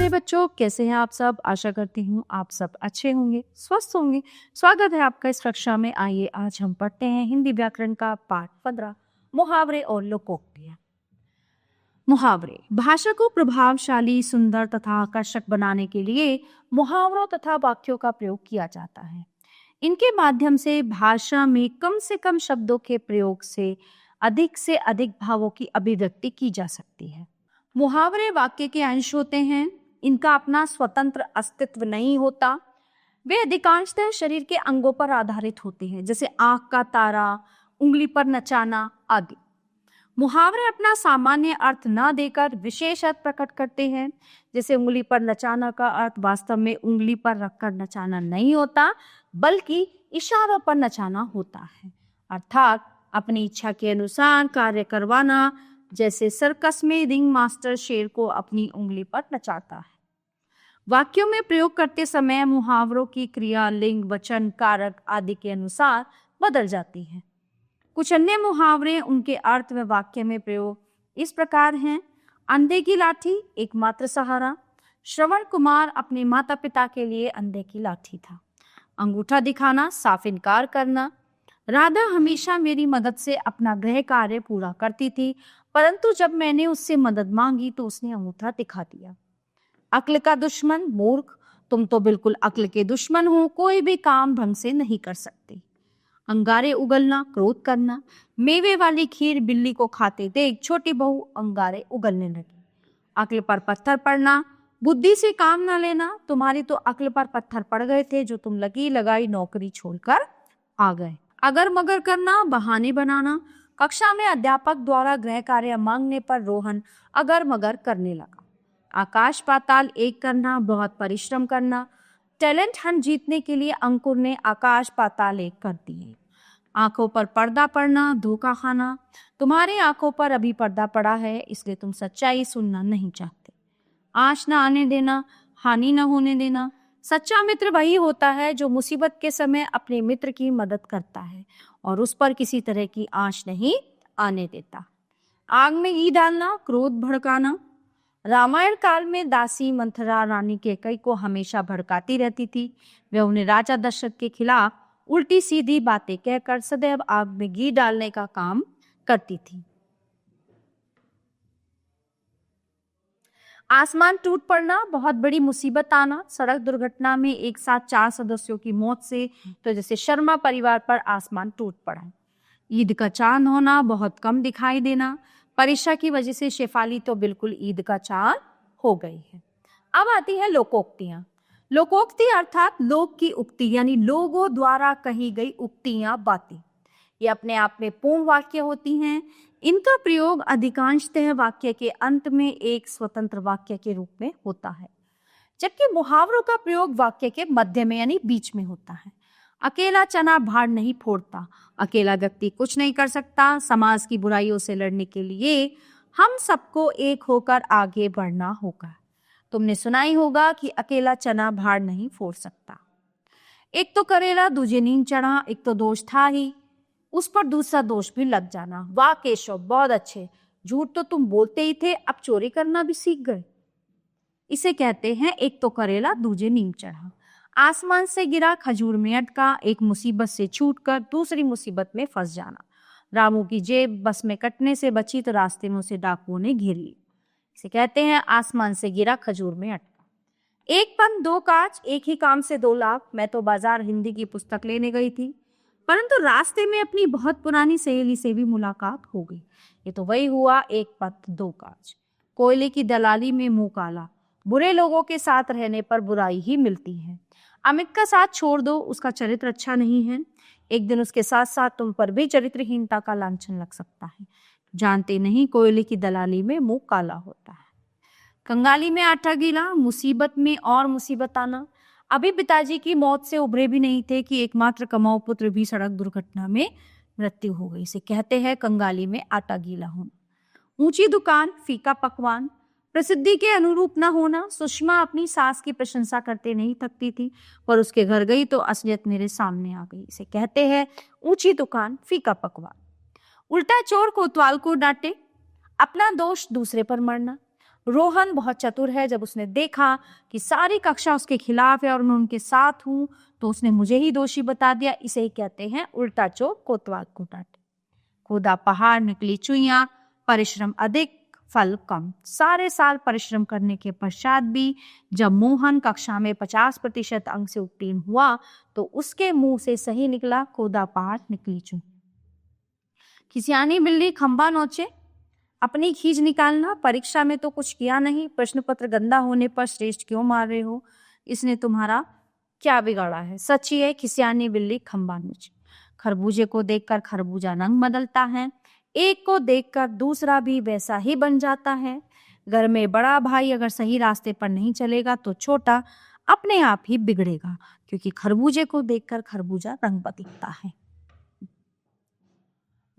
प्यारे बच्चों, कैसे हैं आप सब। आशा करती हूँ आप सब अच्छे होंगे, स्वस्थ होंगे। स्वागत है आपका इस कक्षा में। आइए आज हम पढ़ते हैं हिंदी व्याकरण का पाठ 15 मुहावरे और लोकोक्तियां। मुहावरे भाषा को प्रभावशाली, सुंदर तथा आकर्षक बनाने के लिए मुहावरों तथा वाक्यों का प्रयोग किया जाता है। इनके माध्यम से भाषा में कम से कम शब्दों के प्रयोग से अधिक भावों की अभिव्यक्ति की जा सकती है। मुहावरे वाक्य के अंश होते हैं। इनका अपना स्वतंत्र अस्तित्व नहीं होता। वे अधिकांशतः शरीर के अंगों पर आधारित होते हैं, जैसे आंख का तारा, उंगली पर नचाना आदि। मुहावरे अपना सामान्य अर्थ न देकर विशेष अर्थ प्रकट करते हैं। जैसे उंगली पर नचाना का अर्थ वास्तव में उंगली पर रखकर नचाना नहीं होता, बल्कि इशारों पर नचाना होता है, अर्थात अपनी इच्छा के अनुसार कार्य करवाना। जैसे सर्कस में रिंग मास्टर शेर को अपनी उंगली पर नचाता है। वाक्यों में प्रयोग करते समय मुहावरों की क्रिया लिंग, वचन, कारक आदि के अनुसार बदल जाती है। कुछ अन्य मुहावरे, उनके अर्थ व वाक्य में प्रयोग इस प्रकार हैं। अंधे की लाठी एकमात्र सहारा। श्रवण कुमार अपने माता पिता के लिए अंधे की लाठी था। अंगूठा दिखाना, साफ इनकार करना। राधा हमेशा मेरी मदद से अपना गृह कार्य पूरा करती थी, परंतु जब मैंने उससे मदद मांगी तो उसने अंगूठा दिखा दिया। अक्ल का दुश्मन मूर्ख, तुम तो बिल्कुल अक्ल के दुश्मन हो, कोई भी काम ढंग से नहीं कर सकते। अंगारे उगलना, क्रोध करना। मेवे वाली खीर बिल्ली को खाते देख छोटी बहू अंगारे उगलने लगी। अक्ल पर पत्थर पड़ना, बुद्धि से काम न लेना। तुम्हारी तो अक्ल पर पत्थर पड़ गए थे, जो तुम लगी लगाई नौकरी छोड़कर आ गए। अगर मगर करना, बहाने बनाना। कक्षा में अध्यापक द्वारा गृह कार्य मांगने पर रोहन अगर मगर करने लगा। आकाश पाताल एक करना, बहुत परिश्रम करना। टैलेंट हंट जीतने के लिए अंकुर ने आकाश पाताल एक कर दिए। आंखों पर पर्दा पड़ना, धोखा खाना। तुम्हारी आंखों पर अभी पर्दा पड़ा है, इसलिए तुम सच्चाई सुनना नहीं चाहते। आँच न आने देना, हानि न होने देना। सच्चा मित्र वही होता है जो मुसीबत के समय अपने मित्र की मदद करता है और उस पर किसी तरह की आँच नहीं आने देता। आग में घी डालना, क्रोध भड़काना। रामायण काल में दासी मंथरा रानी कैकेयी को हमेशा भड़काती रहती थी। वह उन्हें राजा दशरथ के खिलाफ उल्टी सीधी बातें कहकर सदैव आग में घी डालने का काम करती थी। आसमान टूट पड़ना, बहुत बड़ी मुसीबत आना। सड़क दुर्घटना में एक साथ 4 सदस्यों की मौत से तो जैसे शर्मा परिवार पर आसमान टूट पड़ा। ईद का चांद होना, बहुत कम दिखाई देना। परीक्षा की वजह से शेफाली तो बिल्कुल ईद का चांद हो गई है। अब आती है लोकोक्तियां। लोकोक्ति अर्थात लोक की उक्ति, यानी लोगों द्वारा कही गई उक्तियां, बातें। ये अपने आप में पूर्ण वाक्य होती हैं। इनका प्रयोग अधिकांशतः वाक्य के अंत में एक स्वतंत्र वाक्य के रूप में होता है, जबकि मुहावरों का प्रयोग वाक्य के मध्य में यानी बीच में होता है। अकेला चना भाड़ नहीं फोड़ता। अकेला व्यक्ति कुछ नहीं कर सकता। समाज की बुराइयों से लड़ने के लिए हम सबको एक होकर आगे बढ़ना होगा। तुमने सुना ही होगा कि अकेला चना भाड़ नहीं फोड़ सकता। एक तो करेला, दूजे नींद चढ़ा। एक तो दोष था ही, उस पर दूसरा दोष भी लग जाना। वाह केशव, बहुत अच्छे, झूठ तो तुम बोलते ही थे, अब चोरी करना भी सीख गए। इसे कहते हैं एक तो करेला, दूजे नींद चढ़ा। आसमान से गिरा, खजूर में अटका। एक मुसीबत से छूटकर दूसरी मुसीबत में फंस जाना। रामू की जेब बस में कटने से बची तो रास्ते में उसे डाकुओं ने घेर ली। इसे कहते हैं आसमान से गिरा, खजूर में अटका। एक पंथ दो काज, एक ही काम से 2 लाभ। मैं तो बाजार हिंदी की पुस्तक लेने गई थी, परंतु रास्ते में अपनी बहुत पुरानी सहेली से भी मुलाकात हो गई। ये तो वही हुआ, एक पथ 2 काज। कोयले की दलाली में मुंह काला। बुरे लोगों के साथ रहने पर बुराई ही मिलती है। अमित का साथ छोड़ दो, उसका चरित्र अच्छा नहीं है। एक दिन उसके साथ साथ तुम पर भी चरित्रहीनता का लांछन लग सकता है। जानते नहीं कोयले की दलाली में मुंह काला होता है। कंगाली में आटा गीला, मुसीबत में और मुसीबत आना। अभी पिताजी की मौत से उभरे भी नहीं थे कि एकमात्र कमाऊ पुत्र भी सड़क दुर्घटना में मृत्यु हो गई। इसे कहते हैं कंगाली में आटा गीला होना। ऊंची दुकान, फीका पकवान। प्रसिद्धि के अनुरूप न होना। सुषमा अपनी सास की प्रशंसा करते नहीं थकती थी, पर उसके घर गई तो असलियत मेरे सामने आ गई। इसे कहते हैं ऊंची दुकान, फीका पकवान। उल्टा चोर कोतवाल को डांटे। अपना दोष दूसरे पर मरना। रोहन बहुत चतुर है। जब उसने देखा कि सारी कक्षा उसके खिलाफ है और मैं उनके साथ हूं, तो उसने मुझे ही दोषी बता दिया। इसे ही कहते हैं उल्टा चोर कोतवाल को डांटे। खोदा पहाड़, निकली चुईयां, परिश्रम अधिक फल कम। सारे साल परिश्रम करने के पश्चात भी जब मोहन कक्षा में 50% अंक से उत्तीर्ण हुआ, तो उसके मुंह से सही निकला, खोदा पहाड़ निकली चुईयां। खिसियानी बिल्ली खंबा नोचे, अपनी खींच निकालना। परीक्षा में तो कुछ किया नहीं, प्रश्न पत्र गंदा होने पर श्रेष्ठ क्यों मार रहे हो? इसने तुम्हारा क्या बिगाड़ा है? सच्ची है, खिसियानी बिल्ली खंबा नोचे। खरबूजे को देखकर खरबूजा रंग बदलता है, एक को देखकर दूसरा भी वैसा ही बन जाता है। घर में बड़ा भाई अगर सही रास्ते पर नहीं चलेगा तो छोटा अपने आप ही बिगड़ेगा, क्योंकि खरबूजे को देखकर खरबूजा रंग बदलता है।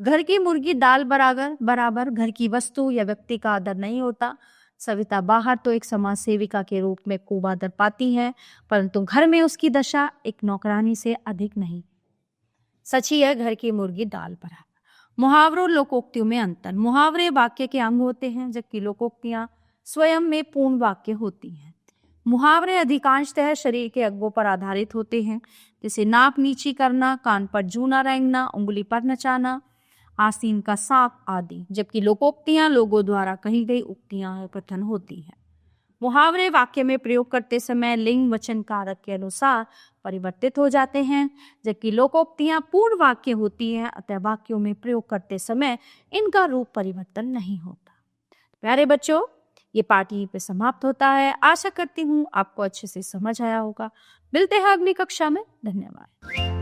घर की मुर्गी दाल बराबर बराबर, घर की वस्तु या व्यक्ति का आदर नहीं होता। सविता बाहर तो एक समाज सेविका के रूप में खूब आदर पाती है, परंतु घर में उसकी दशा एक नौकरानी से अधिक नहीं। सच ही है, घर की मुर्गी दाल बराबर। मुहावरों लोकोक्तियों में अंतर। मुहावरे वाक्य के अंग होते हैं, जबकि लोकोक्तियां स्वयं में पूर्ण वाक्य होती हैं। मुहावरे अधिकांशतः शरीर के अंगों पर आधारित होते हैं, जैसे नाक नीची करना, कान पर जूना रेंगना, उंगली पर नचाना, आसीन का सांप आदि। जबकि लोकोक्तियां लोगों द्वारा कही गई उक्तियां कथन होती हैं। मुहावरे वाक्य में प्रयोग करते समय लिंग वचन कारक के अनुसार परिवर्तित हो जाते हैं, जबकि लोकोक्तियां पूर्ण वाक्य होती हैं, अतः वाक्यों में प्रयोग करते समय इनका रूप परिवर्तन नहीं होता। प्यारे बच्चों, ये पाठ यहीं पे समाप्त होता है। आशा करती हूँ आपको अच्छे से समझ आया होगा। मिलते हैं अगली कक्षा में। धन्यवाद।